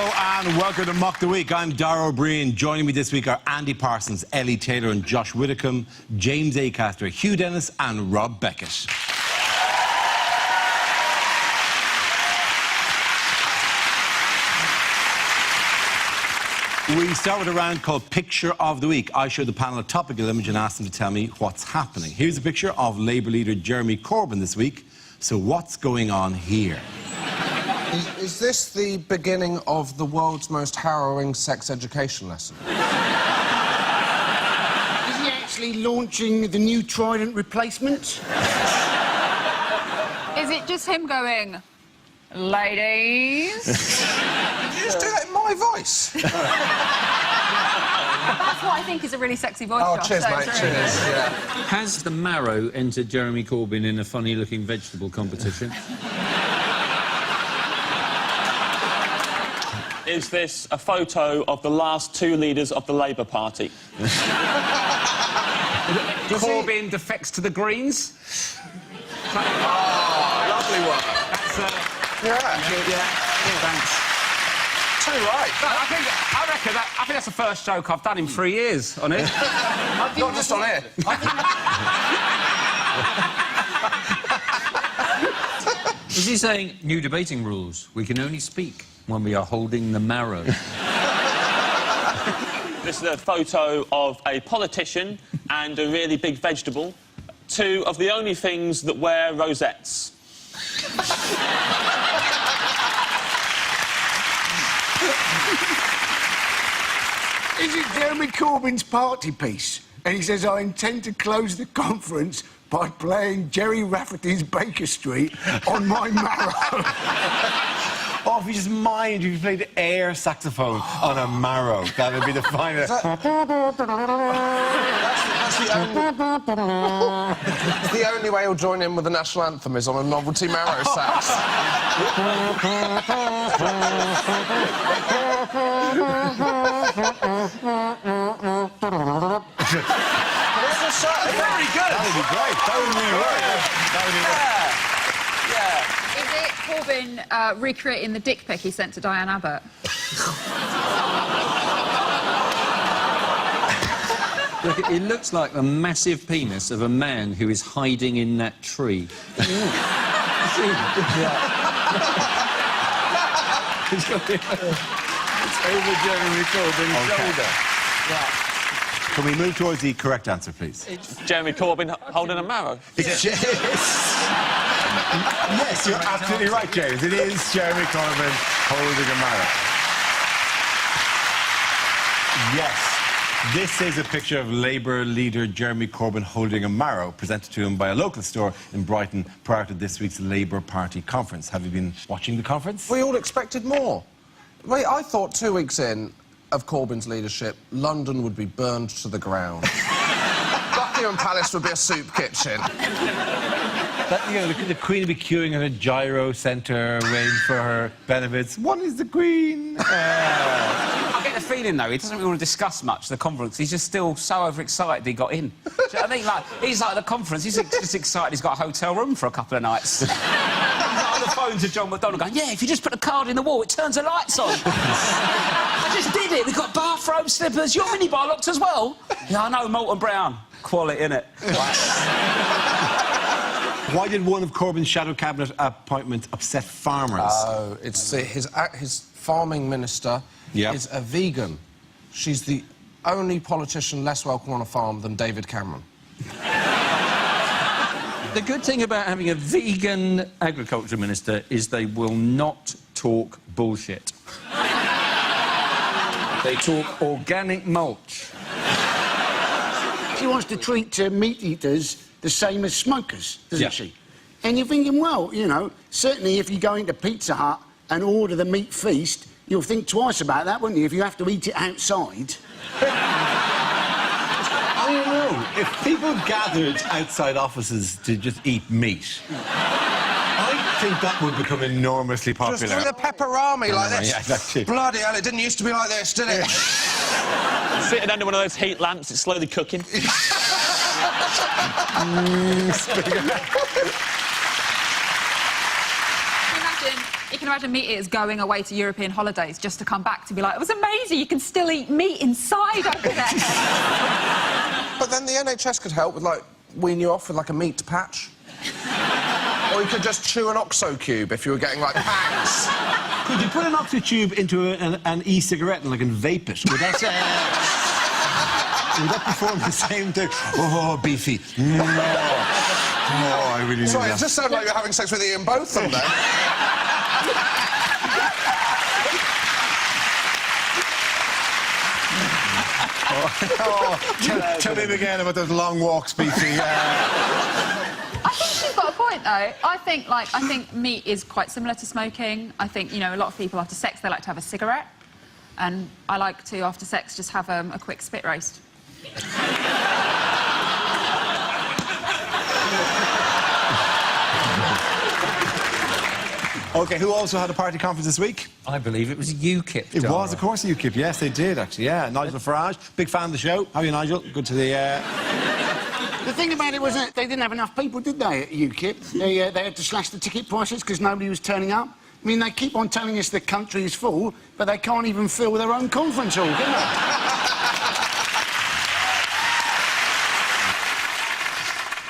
and welcome to Mock the Week. I'm Dara O'Brien. Joining me this week are Andy Parsons, Ellie Taylor and Josh Widdicombe, James Acaster, Hugh Dennis and Rob Beckett. We start with a round called Picture of the Week. I show the panel a topical image and ask them to tell me what's happening. Here's a picture of Labour leader Jeremy Corbyn this week. So what's going on here? Is this the beginning of the world's most harrowing sex education lesson? Is he actually launching the new Trident replacement? Is it just him going, ladies? Did you just do that in my voice? That's what I think is a really sexy voice, Oh, Josh, cheers, so mate, it's really cheers, good. yeah. Has the marrow entered Jeremy Corbyn in a funny-looking vegetable competition? Is this a photo of the last two leaders of the Labour Party? Corbyn defects to the Greens. Oh, lovely work. That's, Yeah. thanks. Too right. I think that's the first joke I've done in 3 years on it. Not just on air. Is he saying new debating rules? We can only speak when we are holding the marrow. This is a photo of a politician and a really big vegetable. Two of the only things that wear rosettes. Is it Jeremy Corbyn's party piece? And he says, I intend to close the conference by playing Jerry Rafferty's Baker Street on my marrow. Oh, if you just mind if you played air saxophone on a marrow, that would be the finest. That's the only way he'll join in with the national anthem is on a novelty marrow sax. Very good. That would be great. That would be right. That would be right. Is it Corbyn recreating the dick pic he sent to Diane Abbott? Look, it looks like the massive penis of a man who is hiding in that tree. It's over Jeremy Corbyn's shoulder. Can we move towards the correct answer, please? Jeremy Corbyn holding a marrow. Yes, you're absolutely right, James. It is Jeremy Corbyn holding a marrow. Yes. This is a picture of Labour leader Jeremy Corbyn holding a marrow, presented to him by a local store in Brighton prior to this week's Labour Party conference. Have you been watching the conference? We all expected more. Wait, I thought 2 weeks in of Corbyn's leadership, London would be burned to the ground. Buckingham Palace would be a soup kitchen. That, you know, the Queen would be queuing at a gyro centre, waiting for her benefits. What is the Queen? I get the feeling, though, he doesn't really want to discuss much the conference. He's just still so overexcited he got in. I think, like, he's like at the conference, he's just excited he's got a hotel room for a couple of nights. He's like on the phone to John McDonnell going, yeah, if you just put a card in the wall, it turns the lights on. I just did it. We've got bathrobe, slippers, your minibar locked as well. Yeah, I know, Molton Brown. Quality, innit? Why did one of Corbyn's shadow cabinet appointments upset farmers? Oh, it's his farming minister is a vegan. She's the only politician less welcome on a farm than David Cameron. The good thing about having a vegan agriculture minister is they will not talk bullshit. They talk organic mulch. She wants to treat meat eaters the same as smokers, doesn't Yeah. she? And you're thinking, well, you know, certainly if you go into Pizza Hut and order the meat feast, you'll think twice about that, wouldn't you, if you have to eat it outside? I don't know. If people gathered outside offices to just eat meat, I think that would become enormously popular. Just do the pepperami like this. Yeah, exactly. Bloody hell, it didn't used to be like this, did it? Sitting under one of those heat lamps, it's slowly cooking. Imagine You can imagine meat eaters going away to European holidays just to come back to be like, it was amazing, you can still eat meat inside over there. But then the NHS could help with, like, wean you off with, like, a meat patch. Or you could just chew an OXO cube if you were getting, like, pangs. Could you put an oxy tube into an e-cigarette and, like, and vape it? Would that perform the same thing? Oh, beefy. Oh, I really Sorry, need it just sounded like you're having sex with Ian Botham then. Tell him again about those long walks, beefy. I think she's got a point, though. I think meat is quite similar to smoking. I think, you know, a lot of people after sex, they like to have a cigarette. And I like to, after sex, just have a quick spit roast. OK, who also had a party conference this week? I believe it was UKIP. It was, of course, UKIP. Yes, they did, actually, yeah. Nigel Farage, big fan of the show. How are you, Nigel? Good to the... The thing about it was that they didn't have enough people, did they, at UKIP? They had to slash the ticket prices because nobody was turning up. I mean, they keep on telling us the country is full, but they can't even fill their own conference hall, can they?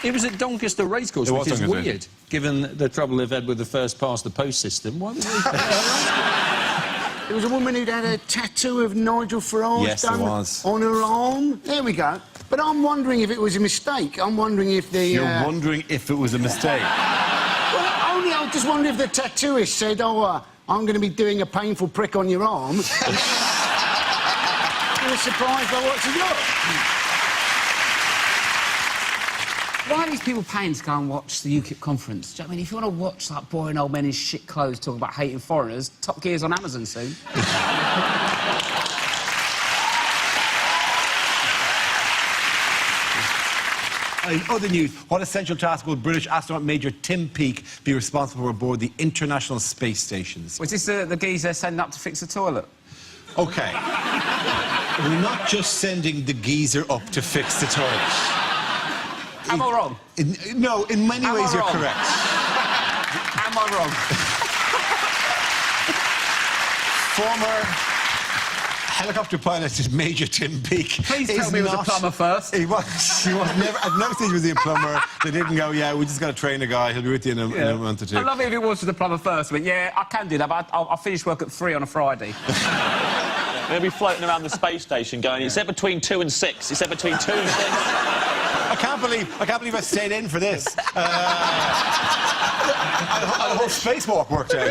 It was at Doncaster Racecourse, It which was is Doncaster. weird, given the trouble they've had with the first-past-the-post system. Why would they... There was a woman who'd had a tattoo of Nigel Farage Yes, there done was. on her arm. There we go. But I'm wondering if it was a mistake. I'm wondering if the... You're wondering if it was a mistake. Well, only I just wonder if the tattooist said, oh, I'm going to be doing a painful prick on your arm. You were surprised by what you got. Why are these people paying to go and watch the UKIP conference? Do you know what I mean, if you want to watch, like, boring old men in shit clothes talking about hating foreigners, Top Gear's on Amazon soon. In other news, what essential task will British astronaut Major Tim Peake be responsible for aboard the International Space Stations? Was this the geezer sending up to fix the toilet? OK. We're not just sending the geezer up to fix the toilet. Am I wrong? No, in many Am I ways you're wrong? correct. Am I wrong? Former helicopter pilot is Major Tim Peake. Please tell me he was a plumber first. He was never, at no stage was he a plumber. They didn't go, yeah, we just got to train a guy, he'll be with you in a month or two. I'd love it if it was the plumber first. I went, yeah, I can do that, but I'll finish work at 3 on a Friday. They'll be floating around the space station going, it said between 2 and 6. It said between 2 and 6. I can't believe I stayed in for this. The whole spacewalk worked out.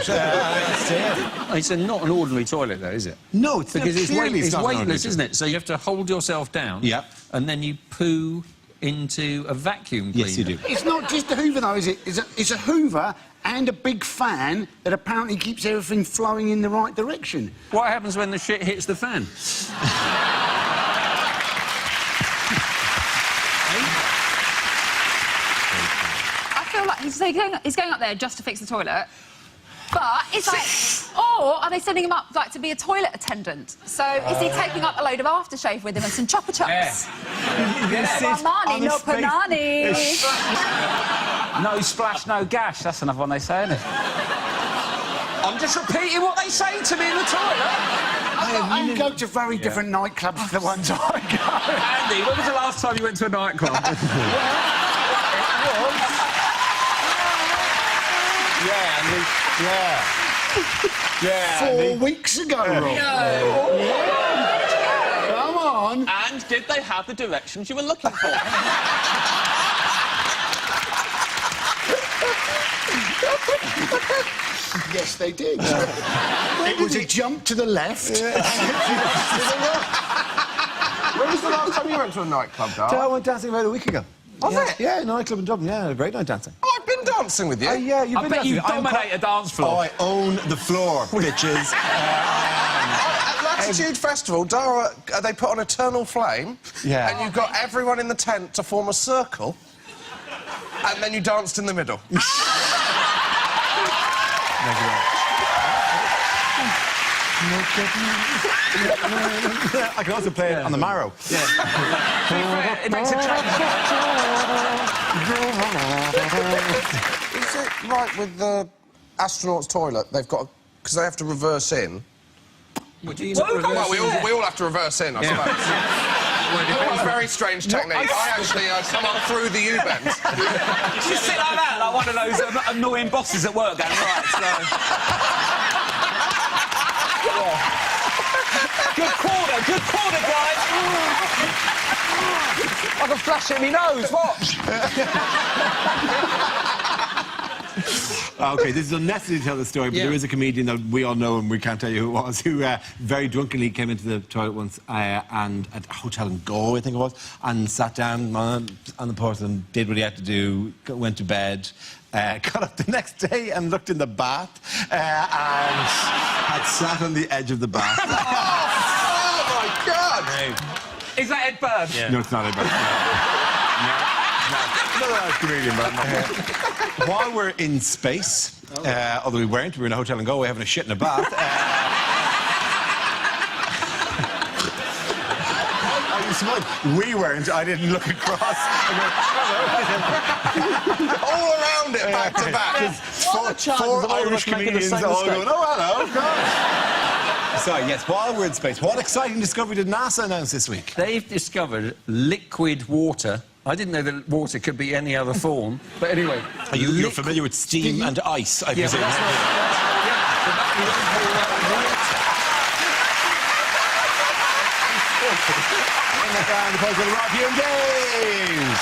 It's not an ordinary toilet, though, is it? No, it's Because it's clearly it's not an ordinary weightless, isn't it? So you have to hold yourself down. Yep. And then you poo into a vacuum cleaner. Yes, you do. It's not just a Hoover, though, is it? It's a Hoover and a big fan that apparently keeps everything flowing in the right direction. What happens when the shit hits the fan? I feel like he's going up there just to fix the toilet. But it's like, or are they sending him up like to be a toilet attendant? So is he taking up a load of aftershave with him and some chopper chops? Armani, no panani. No splash, no gash. That's another one they say, isn't it? I'm just repeating what they say to me in the toilet. I go to very different nightclubs to the ones I go. Andy, when was the last time you went to a nightclub? Yeah. 4 weeks ago, Rob. Come on. And did they have the directions you were looking for? Yes, they did. It was a jump to the left. When was the last time you went to a nightclub, Dar? I went dancing about a week ago. Was it? Yeah, nightclub in Dublin. Yeah, a great night dancing. Oh, I've been dancing with you. Yeah, you've I been bet you dancing. dominate a dance Oh, floor. I own the floor, bitches. At Latitude Festival, Dara, they put on Eternal Flame, Yeah. and you've got everyone in the tent to form a circle, and then you danced in the middle. I can also play it on the marrow. It makes a change. Is it right with the astronauts' toilet, they've got... Because they have to reverse in. Well, do you not Well, reverse we all have to reverse in, I suppose. Well, a very strange technique. I actually come up through the U-bend. You sit like that, like one of those annoying bosses at work going, right, so... Good quarter, guys! I can flash it in my nose, watch! OK, this is unnecessary to tell the story, but there is a comedian that we all know, and we can't tell you who it was, who very drunkenly came into the toilet once and at a hotel in Galway, I think it was, and sat down on the porcelain, did what he had to do, went to bed, got up the next day and looked in the bath and had sat on the edge of the bath. Oh, my God! Is that Ed Bird? No, it's not Ed Bird. No, that's comedian, but while we're in space, although we weren't, we were in a hotel in Galway having a shit in a bath. We weren't. I didn't look across. All around it, back to back. Four Irish comedians all going, oh, hello, of course. So, yes, while we're in space, what exciting discovery did NASA announce this week? They've discovered liquid water. I didn't know that water could be any other form. But anyway... You're familiar with steam and ice, I presume? But And the point for Rob Hugh and James.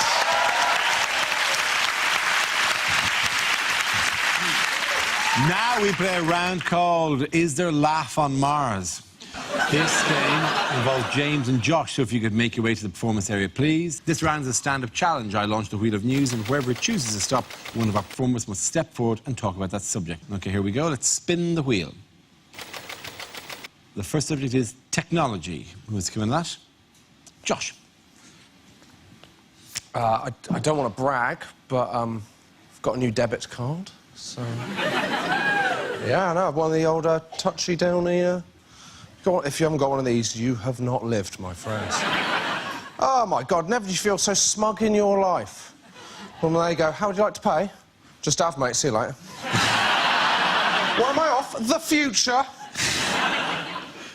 Now we play a round called Is There Laugh on Mars? This game involves James and Josh, so if you could make your way to the performance area, please. This round is a stand-up challenge. I launch the wheel of news, and whoever it chooses to stop, one of our performers must step forward and talk about that subject. OK, here we go. Let's spin the wheel. The first subject is technology. Who's coming on that? Josh. I don't want to brag, but I've got a new debit card, so... Yeah, I know, one of the old touchy-downy... If you haven't got one of these, you have not lived, my friends. Oh, my God, never did you feel so smug in your life. When they go, how would you like to pay? Just have, mate, see you later. What am I off? The future.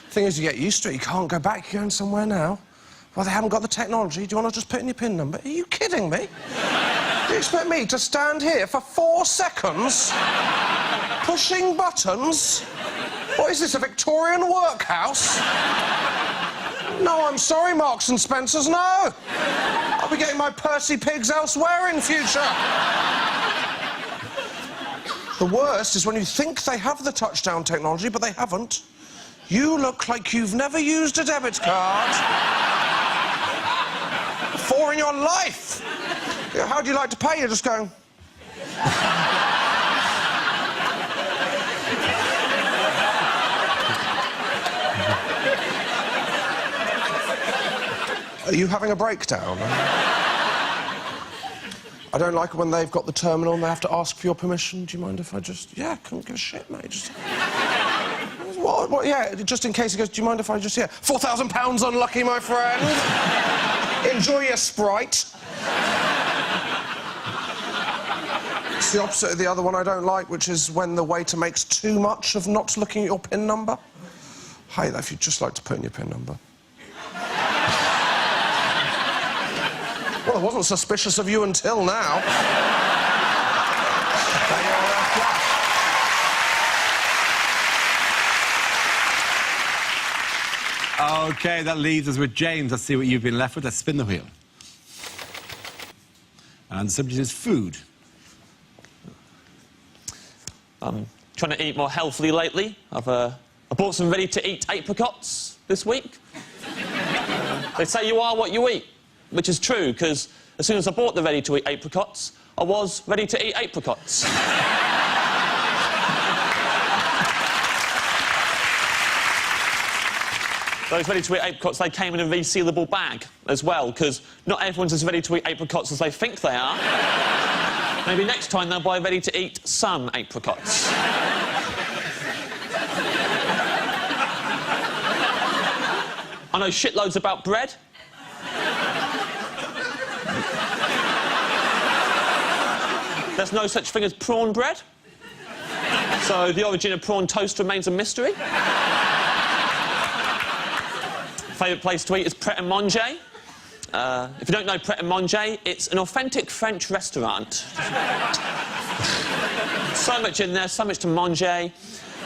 Thing is, you get used to it, you can't go back, you're going somewhere now. Well, they haven't got the technology, do you want to just put in your PIN number? Are you kidding me? Do you expect me to stand here for 4 seconds, pushing buttons? What is this, a Victorian workhouse? No, I'm sorry, Marks and Spencers, no. I'll be getting my Percy Pigs elsewhere in future. The worst is when you think they have the touchdown technology, but they haven't. You look like you've never used a debit card before in your life. How do you like to pay? You're just going... Are you having a breakdown? I don't like it when they've got the terminal and they have to ask for your permission. Do you mind if I just... Yeah, I can't give a shit, mate. Just... What? Yeah, just in case he goes, do you mind if I just... Yeah, £4,000 unlucky, my friend. Enjoy your Sprite. It's the opposite of the other one I don't like, which is when the waiter makes too much of not looking at your PIN number. Hey, if you'd just like to put in your PIN number. Well, I wasn't suspicious of you until now. OK, that leaves us with James. Let's see what you've been left with. Let's spin the wheel. And the subject is food. I'm trying to eat more healthily lately. I bought some ready-to-eat apricots this week. They say you are what you eat, which is true, because as soon as I bought the ready-to-eat apricots, I was ready to eat apricots. Those ready-to-eat apricots, they came in a resealable bag as well, because not everyone's as ready to eat apricots as they think they are. Maybe next time they'll buy ready-to-eat some apricots. I know shitloads about bread. There's no such thing as prawn bread. So the origin of prawn toast remains a mystery. Favourite place to eat is Pret a Manger. If you don't know Pret a Manger, it's an authentic French restaurant. So much in there, so much to manger.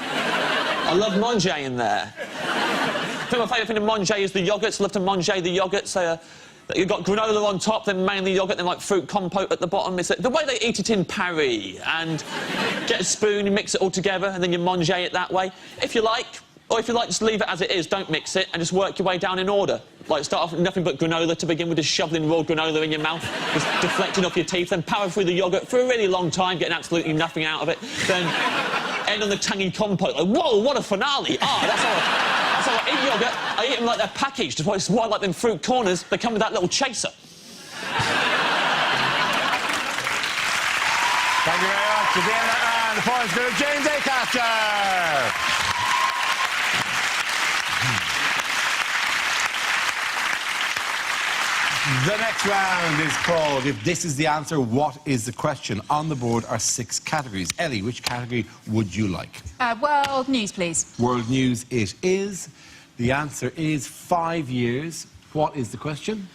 I love manger in there. I think my favourite thing to manger is the yoghurts. I love to manger the yoghurts. You've got granola on top, then mainly yoghurt, then like fruit compote at the bottom. It's the way they eat it in Paris. And get a spoon, you mix it all together, and then you manger it that way. If you like. Or if you like, just leave it as it is, don't mix it, and just work your way down in order. Like, start off with nothing but granola to begin with, just shoveling raw granola in your mouth, just deflecting off your teeth, then power through the yoghurt for a really long time, getting absolutely nothing out of it, then end on the tangy compote. Like, whoa, what a finale! That's how I eat yoghurt. I eat them like they're packaged. That's why I like them fruit corners. They come with that little chaser. Thank you very much. At the end of that round, the points go to James Acaster. The next round is called If This Is the Answer, What Is the Question? On the board are 6 categories. Ellie, which category would you like? World news, please. World news it is. The answer is 5 years. What is the question?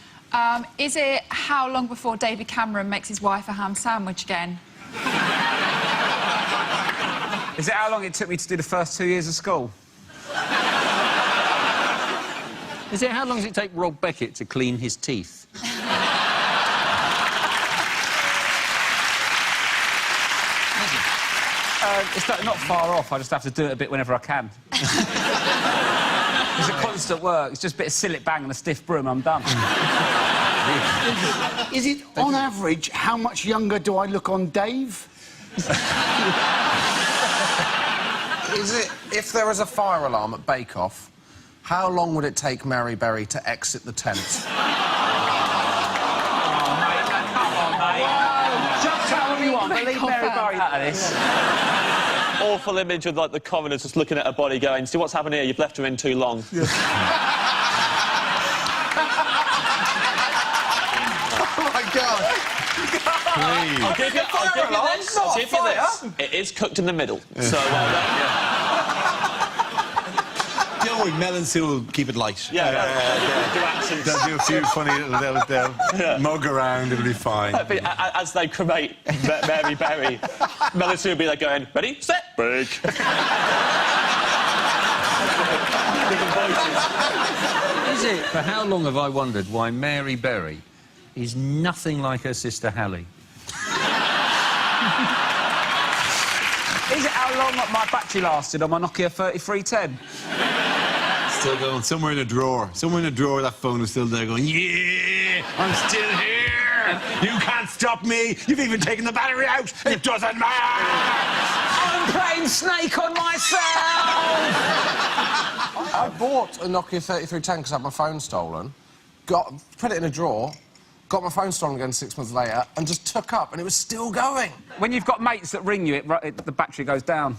Is it how long before David Cameron makes his wife a ham sandwich again? Is it how long it took me to do the first 2 years of school? Is it how long does it take Rob Beckett to clean his teeth? It's not far off. I just have to do it a bit whenever I can. It's a constant work. It's just a bit of sillet bang and a stiff broom, I'm done. Is it, on average, how much younger do I look on Dave? Is it, if there was a fire alarm at Bake Off, how long would it take Mary Berry to exit the tent? Just tell what you want, but leave Mary Berry out of this. Awful image of, like, the coroners just looking at her body going, see what's happened here? You've left her in too long. Oh, my God. Please. I'll give you this. I'll give you this. It is cooked in the middle. So, well done. Don't worry, Mel and Sue will keep it light. Do accents. They'll do a few funny little... They'll mug around, it'll be fine. As they cremate Mary Berry, Mel and Sue will be there going, ready, set, break. Different voices. Is it? For how long have I wondered why Mary Berry is nothing like her sister Hallie? Is it how long my battery lasted on my Nokia 3310? Still going, somewhere in a drawer. Somewhere in a drawer, that phone is still there going, yeah, I'm still here. You can't stop me. You've even taken the battery out. It doesn't matter. I'm playing Snake on myself! I bought a Nokia 3310 because I had my phone stolen, put it in a drawer, got my phone stolen again 6 months later, and just took up, and it was still going. When you've got mates that ring you, the battery goes down.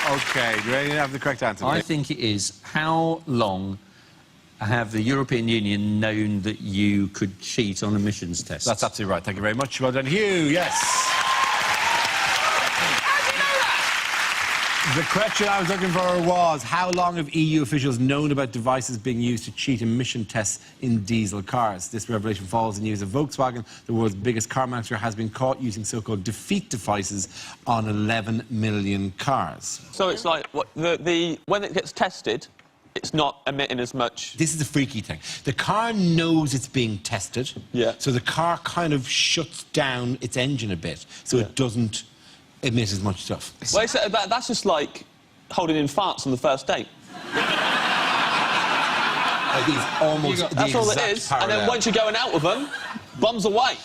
OK, do you ready to have the correct answer? I think it is how long have the European Union known that you could cheat on emissions tests? That's absolutely right. Thank you very much. Well done, Hugh. Yes. The question I was looking for was, how long have EU officials known about devices being used to cheat emission tests in diesel cars? This revelation follows the news of Volkswagen, the world's biggest car manufacturer, has been caught using so-called defeat devices on 11 million cars. So it's like, what, when it gets tested, it's not emitting as much. This is the freaky thing. The car knows it's being tested, Yeah. so the car kind of shuts down its engine a bit, so it doesn't emit as much stuff. Well, that's just like holding in farts on the first date. It's almost the That's all it exact is. parallel. And then once you're going out with them, bums away.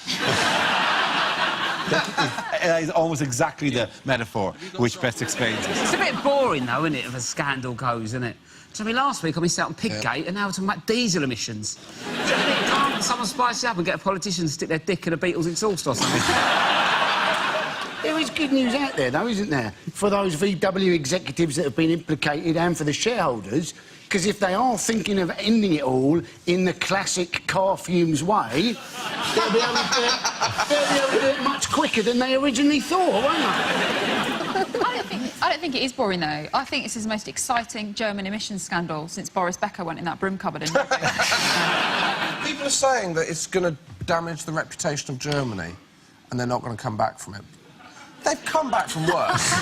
That is almost exactly the metaphor which best explains it. It's a bit boring, though, isn't it, if a scandal goes, isn't it? So, I mean, last week I missed out on Piggate, and now we're talking about diesel emissions. Can't someone spice it up and get a politician to stick their dick in a Beatles exhaust or something? It there is good news out there, though, isn't there? For those VW executives that have been implicated and for the shareholders. Because if they are thinking of ending it all in the classic car fumes way, they'll be able to do it much quicker than they originally thought, won't they? I don't think it is boring, though. I think this is the most exciting German emissions scandal since Boris Becker went in that broom cupboard in Norway. People are saying that it's going to damage the reputation of Germany and they're not going to come back from it. They've come back from worse.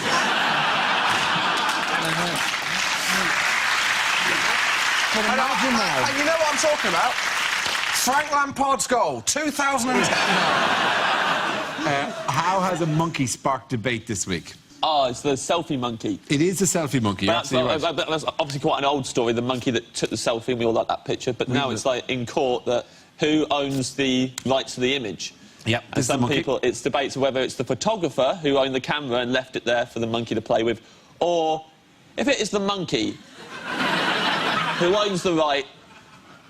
But imagine now. And you know what I'm talking about? Frank Lampard's goal, 2010. How has a monkey sparked debate this week? Oh, it's the selfie monkey. It is the selfie monkey, That's, absolutely right. that's obviously quite an old story, the monkey that took the selfie, and we all like that picture, but now it's like in court that who owns the rights to the image. Yep, And some people, it's debates of whether it's the photographer who owned the camera and left it there for the monkey to play with, or if it is the monkey who owns the right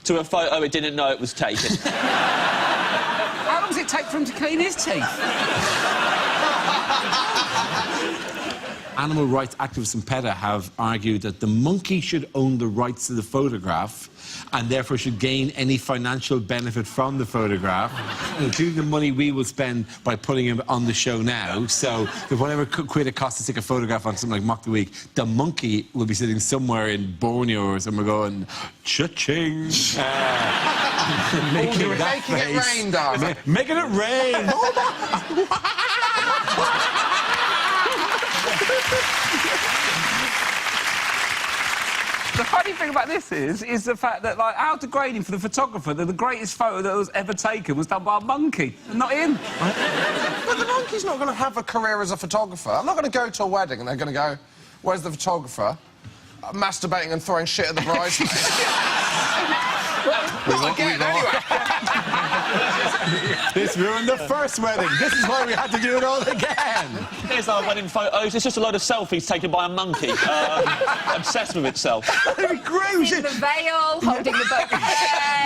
to a photo it didn't know it was taken. How long does it take for him to clean his teeth? Animal rights activists and PETA have argued that the monkey should own the rights to the photograph and therefore should gain any financial benefit from the photograph, including the money we will spend by putting him on the show now. So if whatever quid it costs to take a photograph on something like Mock the Week, the monkey will be sitting somewhere in Borneo or somewhere going, cha-ching. Making it rain, darling. Making it rain. The funny thing about this is the fact that, like, how degrading for the photographer that the greatest photo that was ever taken was done by a monkey, and not him. But the monkey's not going to have a career as a photographer. I'm not going to go to a wedding and they're going to go, where's the photographer? Masturbating and throwing shit at the bridesmaids. Not again, anyway. This ruined the first wedding. This is why we had to do it all again. Here's our wedding photos. It's just a load of selfies taken by a monkey, obsessed with itself. That'd be great. In the veil, holding the book.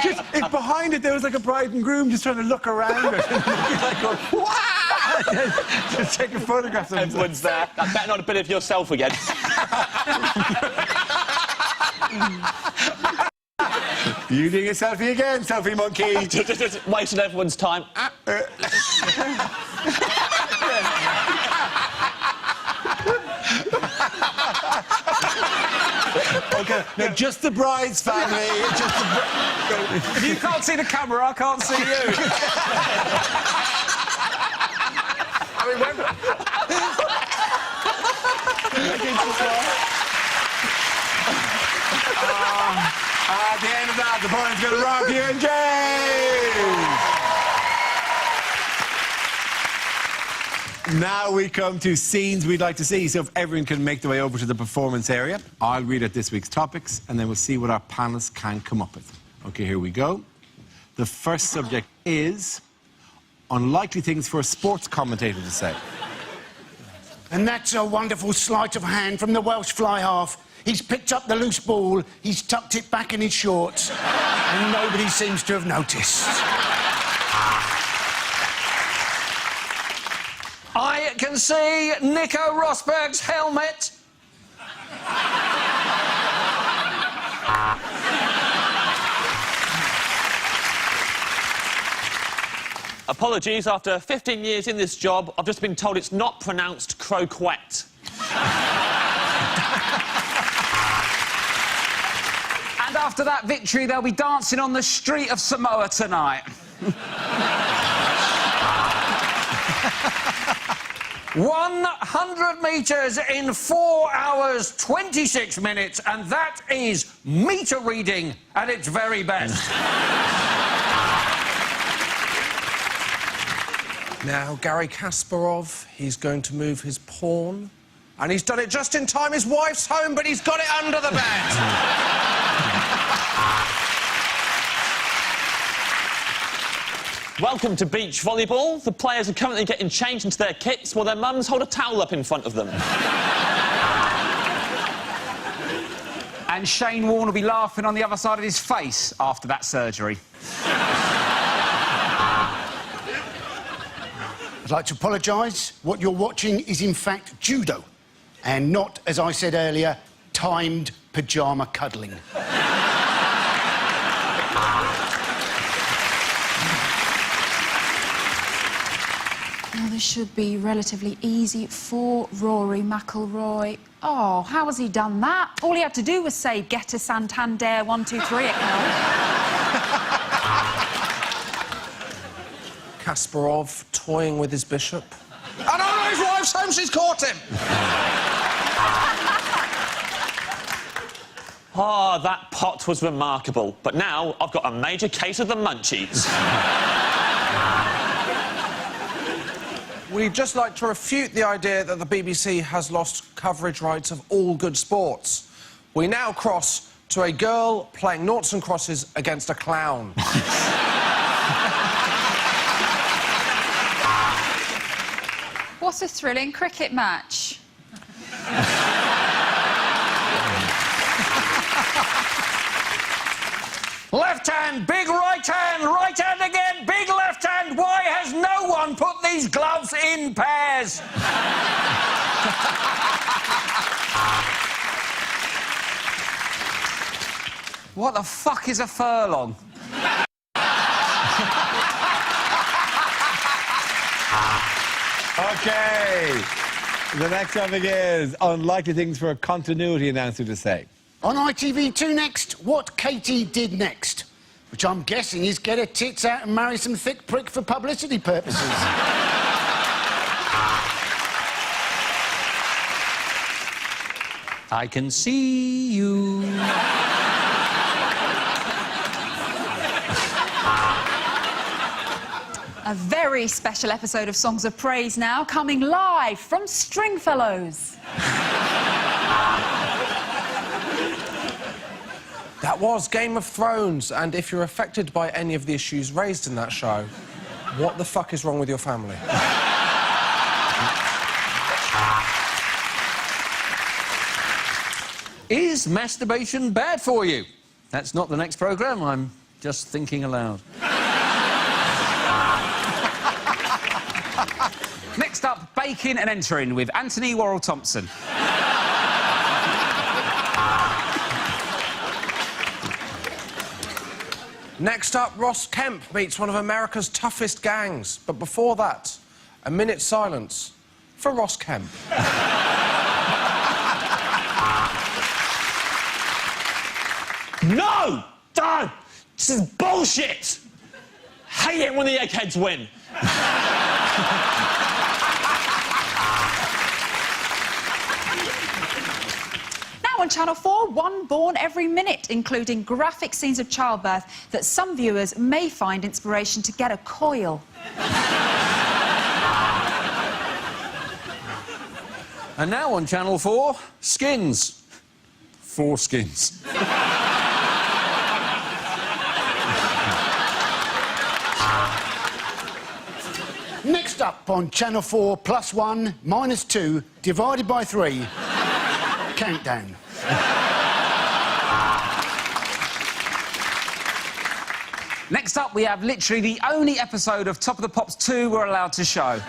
Just, if behind it there was like a bride and groom just trying to look around it. And like going, wow! Just taking photographs of Everyone's there. That better not a bit of yourself again. You doing a selfie again, selfie monkey? just wasting everyone's time. Okay, now just the bride's family. If you can't see the camera, I can't see you. I mean, when... At the end of that, the point's going to rock you and James! Now we come to scenes we'd like to see. So if everyone can make their way over to the performance area, I'll read out this week's topics, and then we'll see what our panelists can come up with. OK, here we go. The first subject is unlikely things for a sports commentator to say. And that's a wonderful sleight of hand from the Welsh fly half. He's picked up the loose ball, he's tucked it back in his shorts, and nobody seems to have noticed. I can see Nico Rosberg's helmet. Apologies, after 15 years in this job, I've just been told it's not pronounced croquette. And after that victory, they'll be dancing on the street of Samoa tonight. 100 metres in 4 hours, 26 minutes, and that is meter reading at its very best. Now, Gary Kasparov, he's going to move his pawn. And he's done it just in time. His wife's home, but he's got it under the bed. Welcome to beach volleyball. The players are currently getting changed into their kits while their mums hold a towel up in front of them. And Shane Warne will be laughing on the other side of his face after that surgery. I'd like to apologise. What you're watching is, in fact, judo, and not, as I said earlier, timed pyjama cuddling. Well, this should be relatively easy for Rory McIlroy. Oh, how has he done that? All he had to do was say, get a Santander 1, 2, 3 account. Kasparov toying with his bishop. And oh, his wife's home, she's caught him! Ah, that pot was remarkable. But now I've got a major case of the munchies. We'd just like to refute the idea that the BBC has lost coverage rights of all good sports. We now cross to a girl playing noughts and crosses against a clown. What a thrilling cricket match. Left hand, big right hand again, big left hand. Why has no one put these gloves in pairs? What the fuck is a furlong? OK. The next topic is unlikely things for a continuity announcer to say. On ITV2 next, what Katie did next, which I'm guessing is get her tits out and marry some thick prick for publicity purposes. I can see you. A very special episode of Songs of Praise now, coming live from Stringfellows. That was Game of Thrones, and if you're affected by any of the issues raised in that show, what the fuck is wrong with your family? Is masturbation bad for you? That's not the next programme, I'm just thinking aloud. Next up, baking and entering with Anthony Worrell-Thompson. Next up, Ross Kemp meets one of America's toughest gangs. But before that, a minute's silence for Ross Kemp. No! Don't! This is bullshit! Hate it when the eggheads win. Now on Channel 4, one born every minute, including graphic scenes of childbirth that some viewers may find inspiration to get a coil. And now on Channel 4, skins. 4 skins. Next up on Channel 4, +1, -2, divided by 3. Countdown. Next up, we have literally the only episode of Top of the Pops 2 we're allowed to show.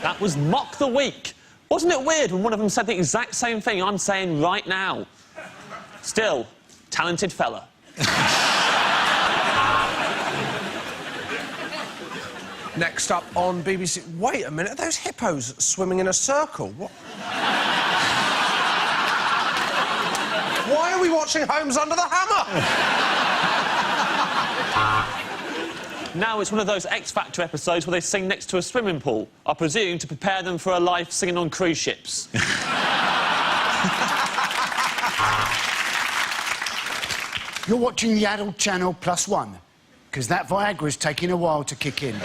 That was Mock the Week. Wasn't it weird when one of them said the exact same thing I'm saying right now? Still, talented fella. Next up on BBC... Wait a minute, are those hippos swimming in a circle? What? Why are we watching Homes Under the Hammer? Now it's one of those X Factor episodes where they sing next to a swimming pool, I presume to prepare them for a life singing on cruise ships. You're watching the adult channel +1, because that Viagra's taking a while to kick in.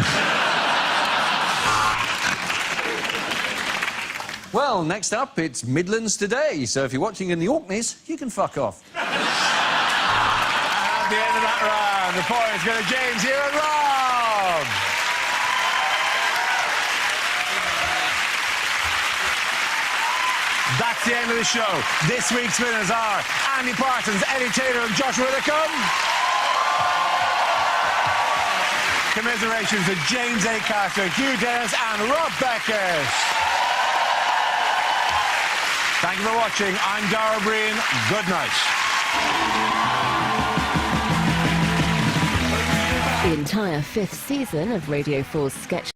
Well, next up, it's Midlands Today, so if you're watching in the Orkneys, you can fuck off. At the end of that round, the points go to James here and Rob. That's the end of the show. This week's winners are Andy Parsons, Eddie Taylor and Joshua Whitcomb. Commiserations to James Acaster, Hugh Dennis and Rob Beckett. Thank you for watching. I'm Dara Breen. Good night. The entire 5th season of Radio 4's sketch